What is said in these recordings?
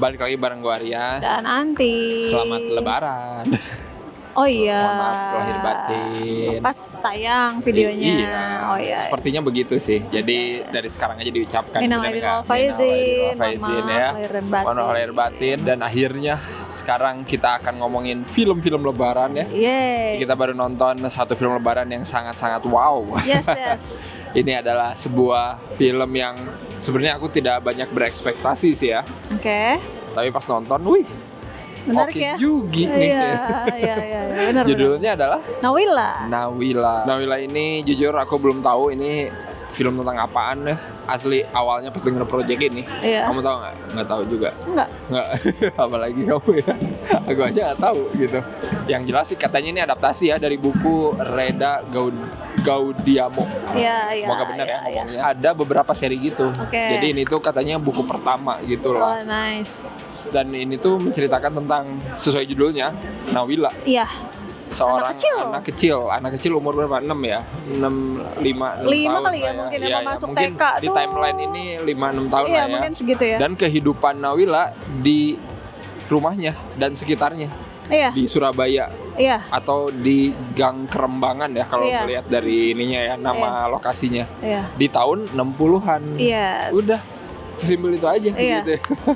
Balik lagi bareng gue Arya. Dan Anti. Selamat Lebaran. Oh iya. Mohon maaf lahir batin. Pas tayang videonya. Iya. Oh iya. Sepertinya begitu sih. Jadi dari sekarang aja diucapkan. Minal aidin wal faizin. Ya. Lahir dan batin. Mohon lahir batin. Dan akhirnya sekarang kita akan ngomongin film-film Lebaran ya. Yeay. Kita baru nonton satu film Lebaran yang sangat-sangat wow. Yes. Ini adalah sebuah film yang sebenarnya aku tidak banyak berekspektasi sih ya. Oke. Tapi pas nonton, wih, Menarik oke ya. juga nih. Iya. Benar. Judulnya adalah Nawila. Nawila ini jujur aku belum tahu ini film tentang apaan ya. Asli awalnya pas denger project ini. Iya. Kamu tahu nggak? Nggak tahu juga. Nggak. Apalagi kamu ya. Aku aja nggak tahu gitu. Yang jelas sih katanya ini adaptasi ya dari buku Reda Gaudiamo. Iya. Semoga benar ya ngomongnya. Ada beberapa seri gitu. Oke. Jadi ini tuh katanya buku pertama gitu Oh, lah. nice. Dan ini tuh menceritakan tentang sesuai judulnya Nawila. Iya. Seorang anak kecil umur berapa? 6 ya? 5 tahun kali ya lah mungkin Iya, yang mau masuk mungkin TK di tuh. timeline ini 5-6 tahun Iya, lah ya. mungkin segitu ya. Dan kehidupan Nawila di rumahnya dan sekitarnya Iya. di Surabaya Iya. atau di Gang Kerembangan ya kalau Iya. melihat dari ininya ya nama lokasinya. Iya. Di tahun 60-an. Yes. Udah sesimpel itu aja Iya. gitu.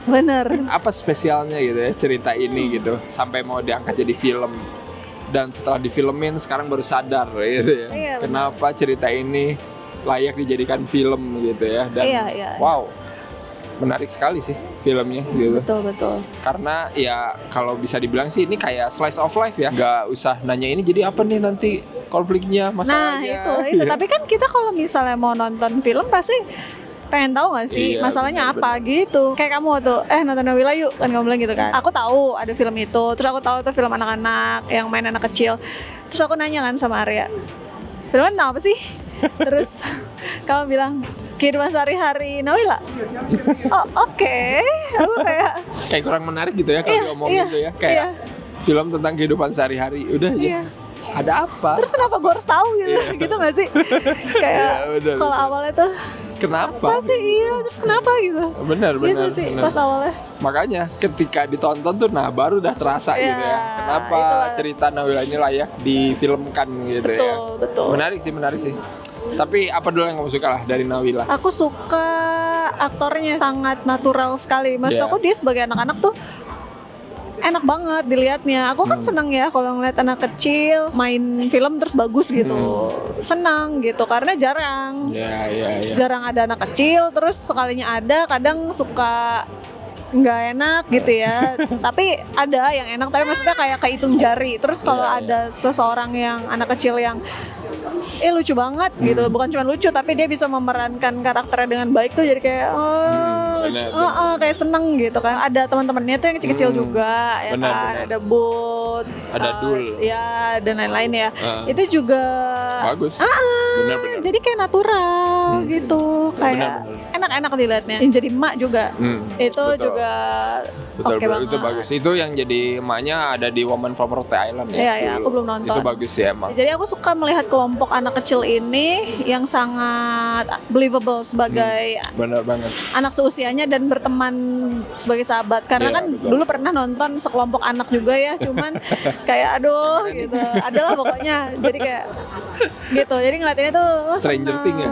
Bener. Apa spesialnya gitu ya cerita ini gitu sampai mau diangkat jadi film. Dan setelah difilmin sekarang baru sadar gitu ya. Iya, kenapa cerita ini layak dijadikan film gitu ya. Dan Iya. wow, menarik sekali sih filmnya gitu. Betul. Karena ya kalau bisa dibilang sih ini kayak slice of life ya. Gak usah nanya ini jadi apa nih nanti konfliknya, masalahnya. Nah itu. Tapi kan kita kalau misalnya mau nonton film pasti pengen tahu gak sih Iya, masalahnya bener. apa gitu. Kayak kamu tuh nonton Nawila yuk kan kamu bilang gitu kan. Aku tahu ada film itu. Terus aku tahu tuh film anak-anak yang main anak kecil. Terus aku nanya kan sama Arya, filmnya tentang apa sih? Terus kamu bilang kehidupan sehari-hari Nawila. Oh oke. Aku Kayak kurang menarik gitu ya kalau Iya, ngomong iya, gitu ya. Kayak film tentang kehidupan sehari-hari. Udah ya. Iya. Ada apa? Terus kenapa gue harus tahu gitu? Gitu gak sih? Kayak Iya, bener, kalau bener. awalnya tuh Kenapa? apa sih? Iya, terus kenapa gitu? Benar. Gitu sih pas awalnya. Makanya ketika ditonton tuh nah baru dah terasa Iya, gitu ya. Kenapa itulah. cerita Nawila ini layak difilmkan gitu ya. Betul. Menarik sih. Tapi apa dulu yang kamu suka lah dari Nawila? Aku suka aktornya sangat natural sekali. Maksud Iya. aku dia sebagai anak-anak tuh enak banget dilihatnya. Aku kan seneng ya kalau ngeliat anak kecil main film terus bagus gitu. Senang gitu karena jarang. Iya. Jarang ada anak kecil, terus sekalinya ada kadang suka nggak enak gitu ya. Tapi ada yang enak, tapi maksudnya kayak kehitung jari. Terus kalau Iya. ada seseorang yang anak kecil yang lucu banget gitu, bukan cuma lucu tapi dia bisa memerankan karakternya dengan baik tuh, jadi kayak benar. kayak seneng gitu kan. Ada teman-temannya tuh yang kecil-kecil juga ya Benar, kan. benar. Ada Bud, Ada Dul. ya dan lain-lain ya. Itu juga Bagus. Benar. jadi kayak natural gitu, kayak Benar. enak-enak dilihatnya. Yang jadi emak juga itu Betul. juga Betul, oke banget. itu bagus. Itu yang jadi emaknya ada di Woman from Rhode Island ya. Iya, aku belum nonton. Itu bagus ya emang. Jadi aku suka melihat kelompok anak kecil ini yang sangat believable sebagai Benar banget. anak seusianya dan berteman sebagai sahabat. Karena Iya, kan betul. dulu pernah nonton sekelompok anak juga ya, cuman kayak aduh gitu. Adalah pokoknya. Jadi kayak gitu. Jadi ngeliatinnya tuh Stranger seneng. Things ya.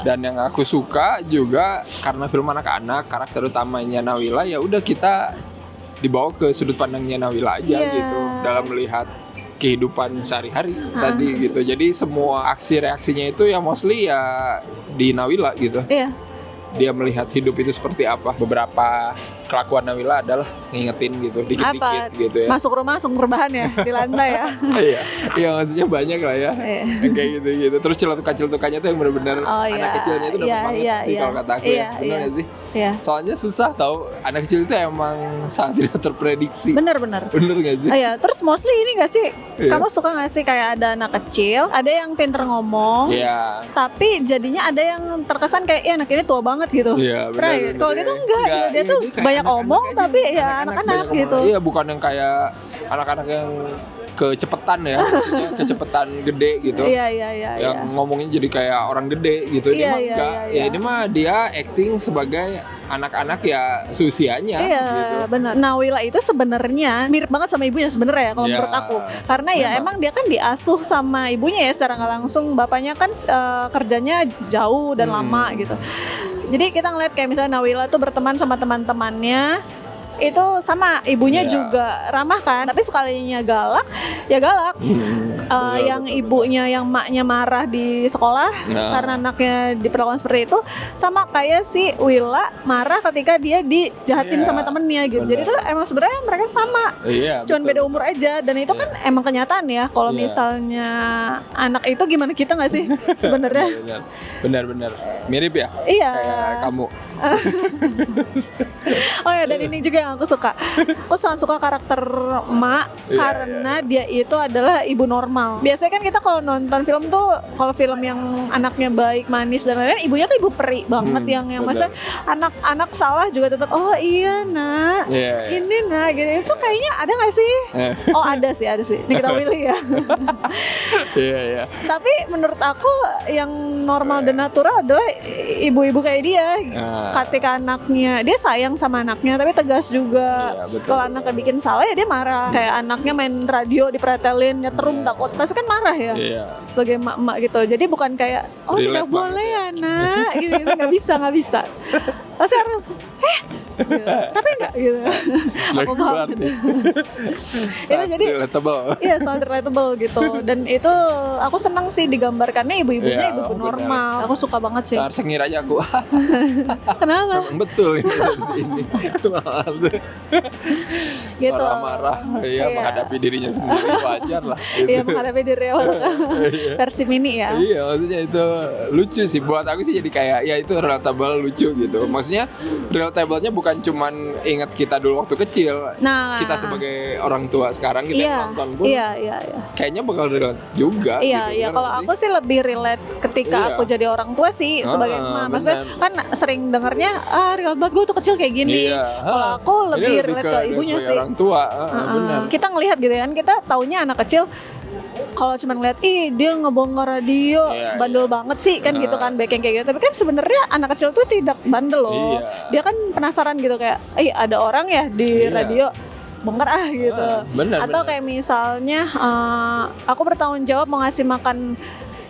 Dan yang aku suka juga karena film anak-anak, karakter utamanya Nawila, ya udah kita dibawa ke sudut pandangnya Nawila aja Iya. gitu dalam melihat kehidupan sehari-hari tadi gitu. Jadi semua aksi reaksinya itu ya mostly ya di Nawila gitu. Iya. Dia melihat hidup itu seperti apa. Beberapa kelakuan Nawila adalah ngingetin gitu, dikit-dikit gitu ya. Masuk rumah langsung rebahan ya di lantai ya. Iya maksudnya banyak lah ya. Iya. Yang kayak gitu-gitu. Terus celutukan-celutukannya tuh yang benar-benar anak kecilnya itu dapat banget sih kalau kata aku ya. Benar nggak sih? Iya. Soalnya susah tahu, anak kecil itu emang sangat tidak terprediksi. Bener. Bener nggak sih? Iya, terus mostly ini gak sih? Iya. Kamu suka gak sih kayak ada anak kecil, ada yang pinter ngomong, Iya. tapi jadinya ada yang terkesan kayak anak ini tua banget gitu. Iya, Pernah benar. ya? Kalau dia tuh enggak gitu. Dia tuh kayak banyak anak-anak omong aja. tapi ya anak-anak banyak gitu. omong. Iya, bukan yang kayak anak-anak yang kecepetan ya, maksudnya kecepetan gede gitu. Iya. Yang ngomongnya jadi kayak orang gede gitu. Ini Iya, mah iya, enggak. iya, Ya iya. ini mah dia acting sebagai anak-anak ya seusianya Iya, gitu. benar. Nawila itu sebenarnya mirip banget sama ibunya sebenarnya ya kalau Ya, menurut aku. Karena ya emang dia kan diasuh sama ibunya ya secara nggak langsung. Bapaknya kan kerjanya jauh dan lama gitu. Jadi kita ngeliat kayak misalnya Nawila tuh berteman sama teman-temannya itu sama ibunya Ya. juga ramah kan, tapi sekalinya galak ya galak. Yang ibunya yang maknya marah di sekolah karena anaknya diperlakukan seperti itu, sama kayak si Willa marah ketika dia dijahatin Iya, sama temennya gitu. benar. Jadi tuh emang sebenarnya mereka sama, Iya, cuman betul, beda umur betul. aja. Dan itu kan emang kenyataan ya. Kalau Iya. misalnya anak itu gimana kita nggak sih sebenarnya? Benar-benar mirip ya Iya. kayak kamu. Oh ya, dan ini juga yang aku suka. Aku sangat suka karakter emak Iya, karena dia itu adalah ibu normal. Biasanya kan kita kalau nonton film tuh, kalau film yang anaknya baik, manis dan lain-lain, ibunya tuh ibu peri banget yang benar. maksudnya anak-anak salah juga tetap oh iya nak, Iya, iya. ini nak gitu. Itu kayaknya ada nggak sih? Oh ada sih. Nikita Willy ya. Iya, iya. Tapi menurut aku yang normal dan natural adalah ibu-ibu kayak dia. Ketika anaknya, dia sayang sama anaknya tapi tegas juga. Iya, betul, Kalau betul. anaknya bikin salah ya dia marah. Kayak anaknya main radio dipretelin, nyetrum takut. Pasti kan marah ya. Iya. Sebagai emak-emak gitu. Jadi bukan kayak oh Relate tidak banget boleh ya nak gitu, nggak bisa. Pasti harus gitu. Tapi enggak gitu. Aku paham gitu. Itu jadi relatable. iya sangat relatable gitu. Dan itu aku senang sih digambarkannya ibu-ibunya Iya, ibu-ibu benar. normal. Aku suka banget sih. Saat sengir aja aku. Kenapa? Memang betul ini dari sini. Gitu. Marah-marah, Iya. menghadapi dirinya sendiri wajar lah. Gitu. Iya, menghadapi diri versi mini ya. Iya, maksudnya itu lucu sih buat aku sih, jadi kayak ya itu relatable, lucu gitu. Maksudnya relatable-nya bukan cuman ingat kita dulu waktu kecil. Nah, Kita sebagai orang tua sekarang kita yang nonton pun iya. kayaknya bakal relate juga. Iya, gitu, iya. bener Kalau nggak aku sih lebih relate ketika Iya. aku jadi orang tua sih sebagai emak. Maksudnya bener. kan sering dengernya relate banget gue tuh kecil kayak gini. Iya. Kalau aku Ini lebih relate ke ibunya sebagai sih. orang tua, benar. Kita ngelihat gitu kan, kita taunya anak kecil kalau cuma ngeliat dia ngebongkar radio Iya, bandel banget sih kan gitu kan, baik yang kayak gitu. Tapi kan sebenarnya anak kecil tuh tidak bandel loh. Iya. Dia kan penasaran gitu kayak ada orang ya di Iya. radio bongkar gitu. benar, Atau benar. kayak misalnya aku bertanggung jawab mau ngasih makan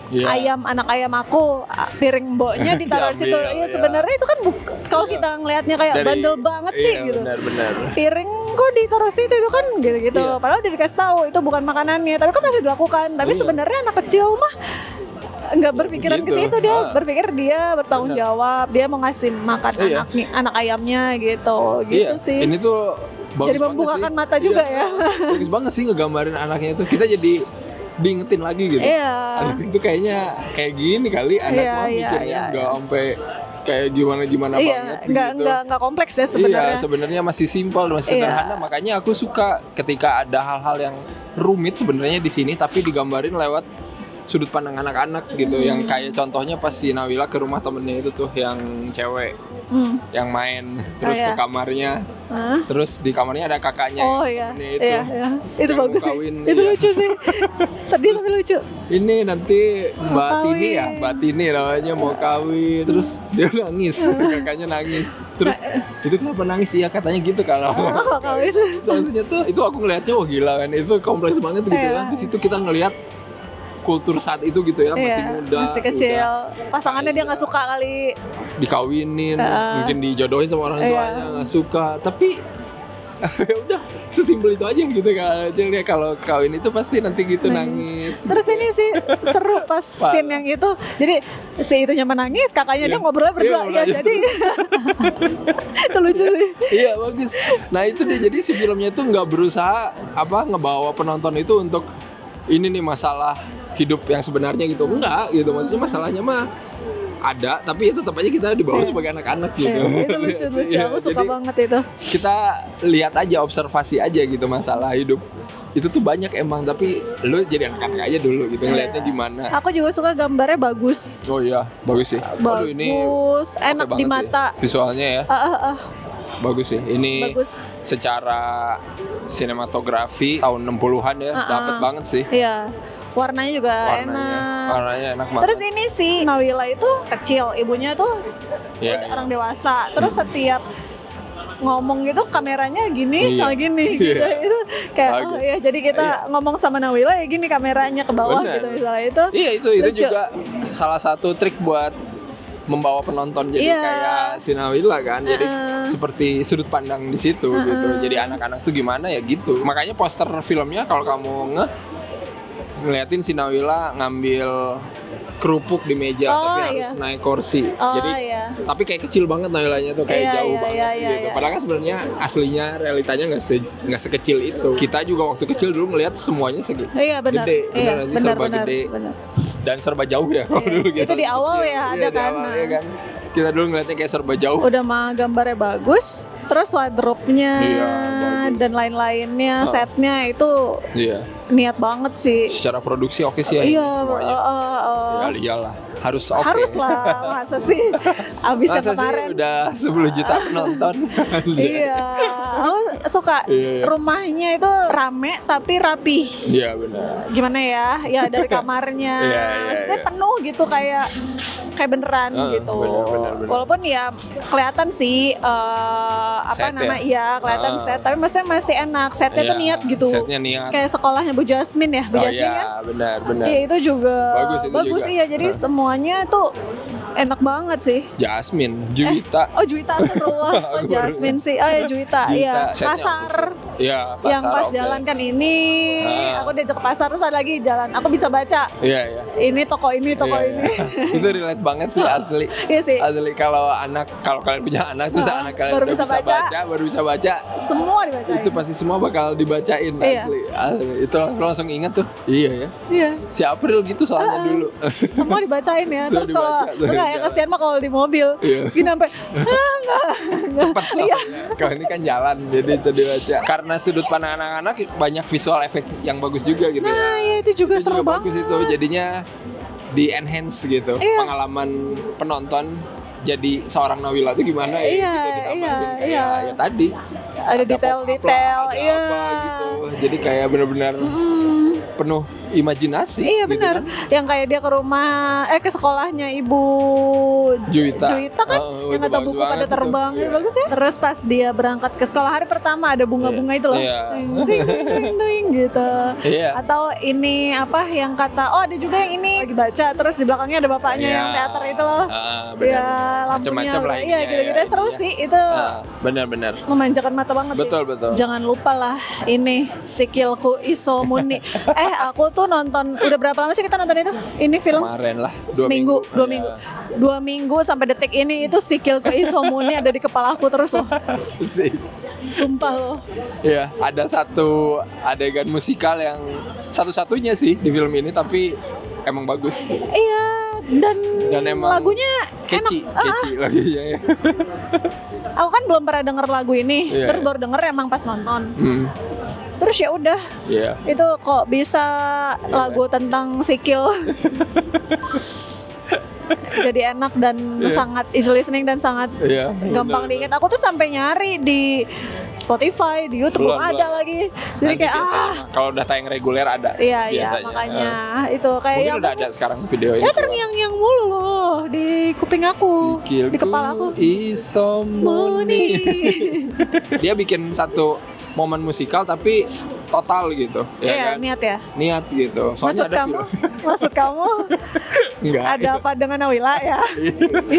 Iya. anak ayam aku, piring mboknya ditaruh di situ. Diambil, Iya, iya. sebenarnya itu kan kalau Iya. kita ngelihatnya kayak Dari- bandel banget sih iya, gitu. Benar. Piring kok ditaruh situ itu kan gitu-gitu. Iya. Padahal udah dikasih tahu itu bukan makanannya, tapi kan masih dilakukan. Tapi Iya. sebenarnya anak kecil mah nggak berpikiran ke begitu. situ, dia berpikir dia bertanggung jawab, dia mau ngasih makan Iya. anak ayamnya gitu Iya, sih. ini tuh bagus Jadi banget membukakan sih. mata juga Iya, ya. Bagus banget sih ngegambarin anaknya itu. Kita jadi diingetin lagi gitu. Iya. Anak itu kayaknya kayak gini kali anak Iya, mah iya, mikirnya iya, nggak iya. sampai kayak gimana Iya, banget gitu. nggak kompleks ya sebenarnya. Iya, sebenarnya masih simpel, masih Iya. sederhana. Makanya aku suka ketika ada hal-hal yang rumit sebenarnya di sini, tapi digambarin lewat sudut pandang anak-anak gitu. Yang kayak contohnya pas si Nawila ke rumah temennya itu tuh yang cewek, yang main terus iya. ke kamarnya, Hah? terus di kamarnya ada kakaknya. Oh iya, Ini itu. iya. Itu Yang bagus mau sih. kawin, Itu iya. lucu sih. Sedih tapi lucu. Ini nanti Mbak Mau Tini ya, kawin. Mbak Tini namanya mau kawin, terus dia nangis, kakaknya nangis, terus itu kenapa nangis ya katanya gitu kalau Mau kawin. Soalnya tuh itu aku ngelihatnya wah gila kan, itu kompleks banget gitu Iya. kan. Di situ kita ngelihat kultur saat itu gitu ya, masih Iya, muda, masih kecil. udah Pasangannya dia nggak suka kali. dikawinin, mungkin dijodohin sama orang Iya. tuanya nggak suka, tapi ya udah sesimpel itu aja gitu kan. Jadi kalau kawin itu pasti nanti gitu nangis. Terus ini sih seru pas scene yang itu. Jadi si itunya menangis, kakaknya dia ngobrolnya berdua. Iya, Ya, berdua. jadi itu lucu sih. Iya bagus. Nah itu dia, jadi si filmnya itu nggak berusaha ngebawa penonton itu untuk ini nih masalah hidup yang sebenarnya gitu, enggak gitu. Maksudnya masalahnya mah ada, tapi ya tetap aja kita dibawa sebagai anak-anak gitu. Itu lucu. Iya, Aku suka jadi banget itu. kita lihat aja, observasi aja gitu masalah hidup itu tuh banyak emang, tapi lu jadi anak-anak aja dulu gitu ngelihatnya gimana. Aku juga suka gambarnya bagus. Oh iya bagus sih. Aduh, ini Bagus, oke enak di banget sih. mata. Visualnya ya bagus sih. Ini Bagus. secara sinematografi tahun 60-an ya, dapet banget sih. Iya. Warnanya juga Warnanya. enak Warnanya enak banget. Terus ini sih Nawila itu kecil, ibunya tuh Iya, orang dewasa. Terus setiap ngomong gitu kameranya gini Iya. sama gini gitu. Iya. Itu kayak oh Bagus. ya jadi kita ngomong sama Nawila ya gini kameranya ke bawah Benar. gitu misalnya itu. Iya itu lucu. juga salah satu trik buat membawa penonton jadi Iya. kayak si Nawila kan. Jadi seperti sudut pandang di situ gitu. Jadi anak-anak tuh gimana ya gitu. Makanya poster filmnya kalau kamu ngeliatin si Nawila ngambil kerupuk di meja Oh, tapi iya. harus naik kursi. Oh, Jadi iya. tapi kayak kecil banget Nawilanya tuh kayak Iya, jauh iya, banget iya, gitu. iya. Padahal kan sebenarnya aslinya realitanya nggak sekecil itu. Kita juga waktu kecil dulu ngeliat semuanya Iya benar. gede, Iya, beneran sih, serba benar, gede benar. dan serba jauh ya kalau Iya. dulu gitu. Itu di awal ya Iya, ada di kan. awal, ya kan. Kita dulu ngeliatnya kayak serba jauh. Udah mah gambarnya bagus, terus wardrobe-nya Iya, bagus. dan lain-lainnya, setnya itu Iya. niat banget sih. Secara produksi oke sih ya ini Iya, semuanya. Ya iyalah, harus oke. harus lah, masa sih abis yang Masa sih kemarin. udah 10 juta penonton. Iya, aku suka Iya, iya. rumahnya itu rame tapi rapi. Iya benar. Gimana ya? Ya dari kamarnya, Iya, iya, maksudnya iya. penuh gitu kayak beneran gitu. bener. Walaupun ya kelihatan sih apa Set nama ya? ya kelihatan set, tapi maksudnya masih enak. Setnya tuh Iya, niat gitu. setnya niat. Kayak sekolahnya Bu Jasmine ya, Bu Oh Jasmine iya, kan? benar. Iya itu juga Bagus itu juga. iya. Jadi semuanya tuh enak banget sih. Jasmine, Juwita. Oh Juwita astagfirullah. Oh Aku baru Jasmine sih. Oh ya Juwita. Iya. Setnya Pasar. oke sih. Iya, pasar. Yang pas oke. jalan kan ini, Ah. aku diajak ke pasar terus ada lagi jalan. Aku bisa baca. Iya. Ini toko ini, toko Iya, ini. iya. Itu relate banget sih asli. Iya sih. Asli kalau kalian punya anak terus anak kalian baru udah bisa bisa baca. baca, baru bisa baca. Semua dibacain. Itu pasti semua bakal dibacain Iya. asli. Itu aku langsung ingat tuh. Iya ya. Iya. Si April gitu soalnya dulu. Semua dibacain ya. Semua Terus kalau dibaca, semua enggak ya dibaca. kasihan mah kalau di mobil. Iya. Gini sampai enggak. Cepet Iya. soalnya. Kalau ini kan jalan jadi bisa dibaca. Karena sudut pandang anak-anak banyak visual efek yang bagus juga gitu Nah, ya. ya itu juga Itu seru juga banget. bagus itu jadinya di enhance gitu Iya. pengalaman penonton jadi seorang Nawila itu gimana ya Iya, gitu ditambahin iya, kayak iya. ya tadi Ada detail-detail, ada iya. apa gitu jadi kayak benar-benar penuh imajinasi Iya gitu benar. kan. Yang kayak dia ke rumah ke sekolahnya Ibu Juwita. kan Oh, yang itu kata bagus buku banget pada itu. terbang Iya. bagus ya. Terus pas dia berangkat ke sekolah hari pertama ada bunga-bunga itu loh. Iya. Ting, ting, ting, gitu. Iya. Atau ini apa yang kata ada juga yang ini lagi baca terus di belakangnya ada bapaknya Iya. yang teater itu loh. Benar. Iya, lampunya. Macam-macam lah Iya, ininya, gitu-gitu ya, seru ininya. sih itu. Benar-benar Memanjakan mata banget sih. betul Jangan lupa lah ini Sikilku Isomuni. Aku tuh nonton udah berapa lama sih kita nonton itu? Ini film kemarin lah seminggu, 2 Iya. minggu. 2 minggu sampai detik ini itu Sikilku Isomuni ada di kepala aku terus loh. Sih. Sumpah loh. Iya, ada satu adegan musikal yang satu-satunya sih di film ini tapi emang bagus Iya, dan emang lagunya catchy, enak. catchy lagunya ya. Aku kan belum pernah denger lagu ini, Iya, terus iya. baru denger emang pas nonton. Hmm, Terus ya udah, iya. itu kok bisa lagu tentang sikil. Jadi enak dan Iya. sangat easy listening dan sangat Iya. gampang benar, diingat. Aku tuh sampai nyari di Spotify, di YouTube belum Belum, ada belum. lagi. Jadi Nanti kayak biasanya kalau udah tayang reguler ada. iya biasanya. makanya itu kayak Mungkin yang udah ada sekarang video ini. ya terngiang-ngiang mulu loh di kuping aku, Sikilku di kepala aku. Isomuni. Dia bikin satu momen musikal tapi total gitu, ya Iya, kan? niat ya. Niat gitu. Soalnya Maksud ada kamu, film. maksud kamu Enggak. ada apa dengan Nawila ya?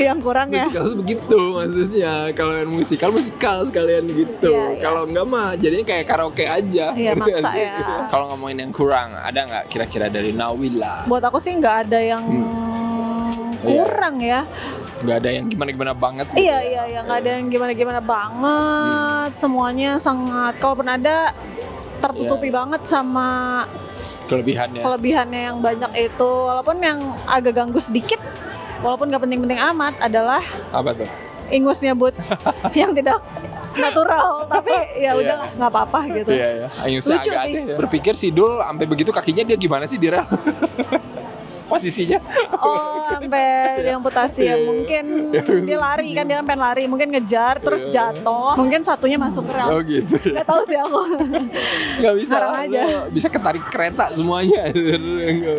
Yang kurang ya. Musikal tuh begitu maksudnya. Kalau yang musikal sekalian gitu. Iya, iya. Kalau enggak mah jadinya kayak karaoke aja. Iya, maksa ya. Kalau ngomongin yang kurang, ada nggak kira-kira dari Nawila? Buat aku sih nggak ada yang kurang ya. Nggak ada yang gimana-gimana banget. Gitu. Iya, nggak ada yang gimana-gimana banget. Semuanya sangat, kalaupun ada tertutupi Iya. banget sama Kelebihannya. kelebihannya yang banyak itu. Walaupun yang agak ganggu sedikit, walaupun nggak penting-penting amat adalah Apa tuh? ingusnya Bud yang tidak natural. Tapi ya Iya. udah nggak apa-apa gitu. Iya ya. Ayusnya Lucu agak sih. aneh ya. Berpikir Sidul sampai begitu kakinya dia gimana sih di rel? posisinya. Oh, sampai diamputasi ya. Mungkin dia lari kan, dia kan pengen lari, mungkin ngejar terus jatuh. Mungkin satunya masuk ke rel. Oh gitu. Gak tahu sih aku. Nggak bisa, Ngarang aja. bisa ketarik kereta semuanya,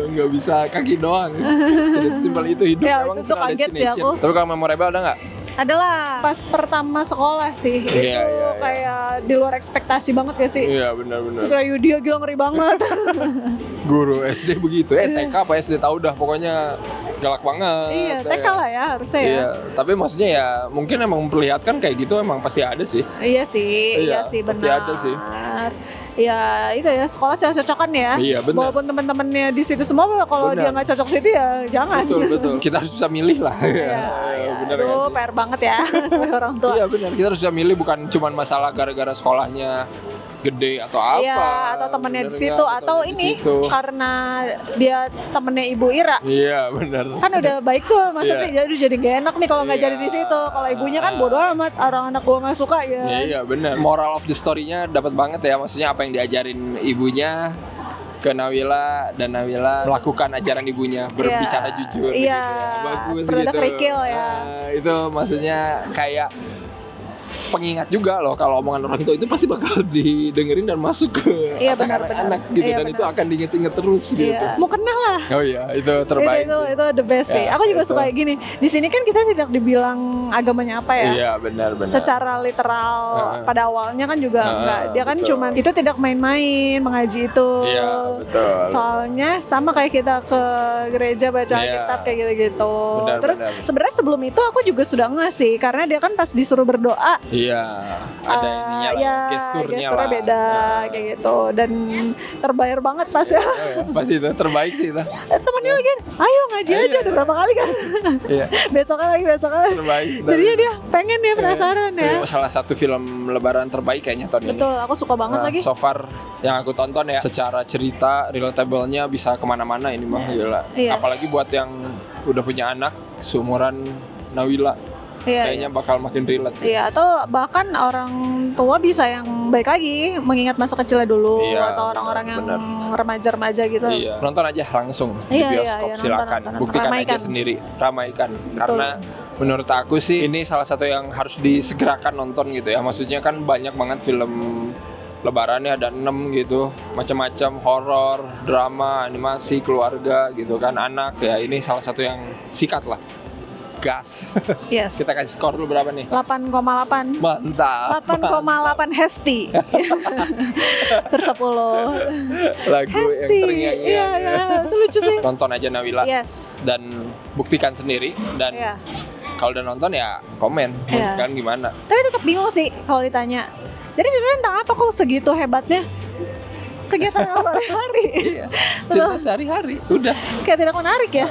nggak bisa kaki doang. Jadi simpel itu hidup. Ya, Memang itu tuh Final kaget sih Destination. aku. Tapi kalau memorable ada nggak? Adalah pas pertama sekolah sih. Iya, Itu iya. kayak di luar ekspektasi banget gak sih? Iya benar-benar. Putra Yudia gila ngeri banget. Guru SD begitu, TK apa SD tahu dah pokoknya galak banget. Iya, TK lah ya harusnya ya. Iya, tapi maksudnya ya mungkin emang memperlihatkan kayak gitu emang pasti ada sih. Iya sih, Iya, iya sih pasti benar. ada sih. Ya itu ya sekolah cocok-cocokan ya. Iya, benar. Walaupun teman-temannya di situ semua, kalau Benar. dia nggak cocok situ ya jangan. Betul. Kita harus bisa milih lah. Iya, Benar aduh, nggak sih? PR banget ya sebagai orang tua. Iya benar, kita harus bisa milih bukan cuma masalah gara-gara sekolahnya gede atau apa. Iya, atau temennya di Bener situ, nggak? atau temennya di ini situ. karena dia temennya Ibu Ira. Iya benar. Kan udah baik tuh, masa Iya. sih jadi gak enak nih kalau nggak Iya. jadi di situ. Kalau ibunya kan bodo amat, orang anak gua nggak suka ya. Iya benar. Moral of the story-nya dapat banget ya, maksudnya apa yang diajarin ibunya ke Nawila dan Nawila melakukan ajaran ibunya, berbicara jujur. Iya, gitu. Bagus seperti ada gitu. kerikil ya. Itu maksudnya kayak pengingat juga loh, kalau omongan orang tua itu pasti bakal didengerin dan masuk ke Iya, otak benar-benar. anak-anak gitu, Iya, dan benar. itu akan diinget-inget terus gitu. Iya. Mau kenal lah. Oh iya, itu terbaik itu, sih. itu the best sih. Ya, Aku juga itu. suka kayak gini. Di sini kan kita tidak dibilang agamanya apa ya. Iya benar-benar. Secara literal pada awalnya kan juga enggak. Dia kan betul. cuman itu tidak main-main mengaji itu. Iya betul. Soalnya sama kayak kita ke gereja baca Iya. kitab kayak gitu-gitu. Benar, Terus benar. sebenarnya sebelum itu aku juga sudah ngasih karena dia kan pas disuruh berdoa Iya, ada ininya lah, ya, gesturnya lah. beda Nah. kayak gitu dan terbayar banget pas ya. Oh, iya, pasti itu terbaik sih itu. Temennya lagi, ayo ngaji aja udah berapa kali kan. Iya, besoknya lagi. terbaik. Jadinya dia pengen ya penasaran ya. Salah satu film lebaran terbaik kayaknya tahun ini. Betul, aku suka banget Nah, lagi. so far yang aku tonton ya, secara cerita relatable-nya bisa kemana-mana ini mah gila. Iya. Apalagi buat yang udah punya anak seumuran Nawila, Iya, kayaknya bakal makin relate sih. iya, atau bahkan orang tua bisa yang baik lagi mengingat masa kecilnya dulu Iya, atau orang-orang yang benar. remaja-remaja gitu. Iya, nonton aja langsung Iya, di iya, bioskop, iya, silakan. nonton. Buktikan Ramaikan. aja sendiri, ramaikan. Karena menurut aku sih ini salah satu yang harus disegerakan nonton gitu ya. Maksudnya kan banyak banget film Lebarannya ada 6 gitu, macam-macam, horor, drama, animasi, keluarga gitu kan, anak ya. Ini salah satu yang sikat lah, gas. Yes. Kita kasih skor dulu berapa nih? 8,8. Mantap. 8,8 Hesti. Per 10. Lagu yang Hesti. terngiang-ngiang. Iya, iya, itu lucu sih. Tonton aja Nawila Yes. dan buktikan sendiri, dan Iya. kalau udah nonton ya komen, Iya. kan gimana? Tapi tetap bingung sih kalau ditanya. Jadi sebenarnya tentang apa kok segitu hebatnya? Kegiatan sehari-hari. Iya, cerita sehari-hari, udah. Kayak tidak menarik ya?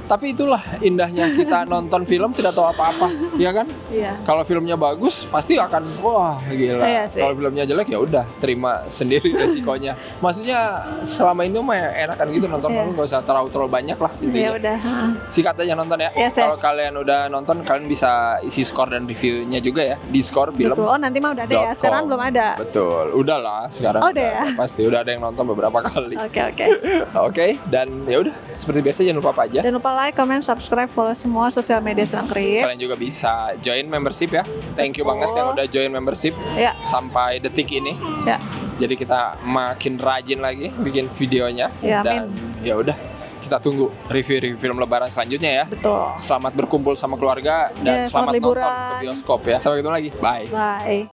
Tapi itulah indahnya kita nonton film tidak tahu apa-apa, ya kan? Iya. Kalau filmnya bagus, pasti akan wah gila. Iya sih. Kalau filmnya jelek ya udah, terima sendiri resikonya. Maksudnya selama ini mah enakan gitu nonton, Iya. lu nggak usah terlalu banyak lah Ya intinya. udah. Sikat aja nonton ya. Yes, Kalau yes. kalian udah nonton, kalian bisa isi skor dan reviewnya juga ya di skor film. Betul. Oh nanti mah udah ada ya. Sekarang belum ada. Betul, udahlah sekarang. Oh, udah ya? Pasti udah ada yang nonton beberapa kali. Oke oke. Oke, dan ya udah seperti biasa jangan lupa apa aja. Jangan lupa like, comment, subscribe, follow semua sosial media Selangkrip. Kalian juga bisa join membership ya. Thank you Betul. banget yang udah join membership Ya, sampai detik ini. ya. Jadi kita makin rajin lagi bikin videonya, Ya, dan ya udah kita tunggu review-review film lebaran selanjutnya ya. Betul. Selamat berkumpul sama keluarga dan Ya, selamat selamat nonton liburan. ke bioskop ya. Sampai ketemu lagi. Bye. Bye.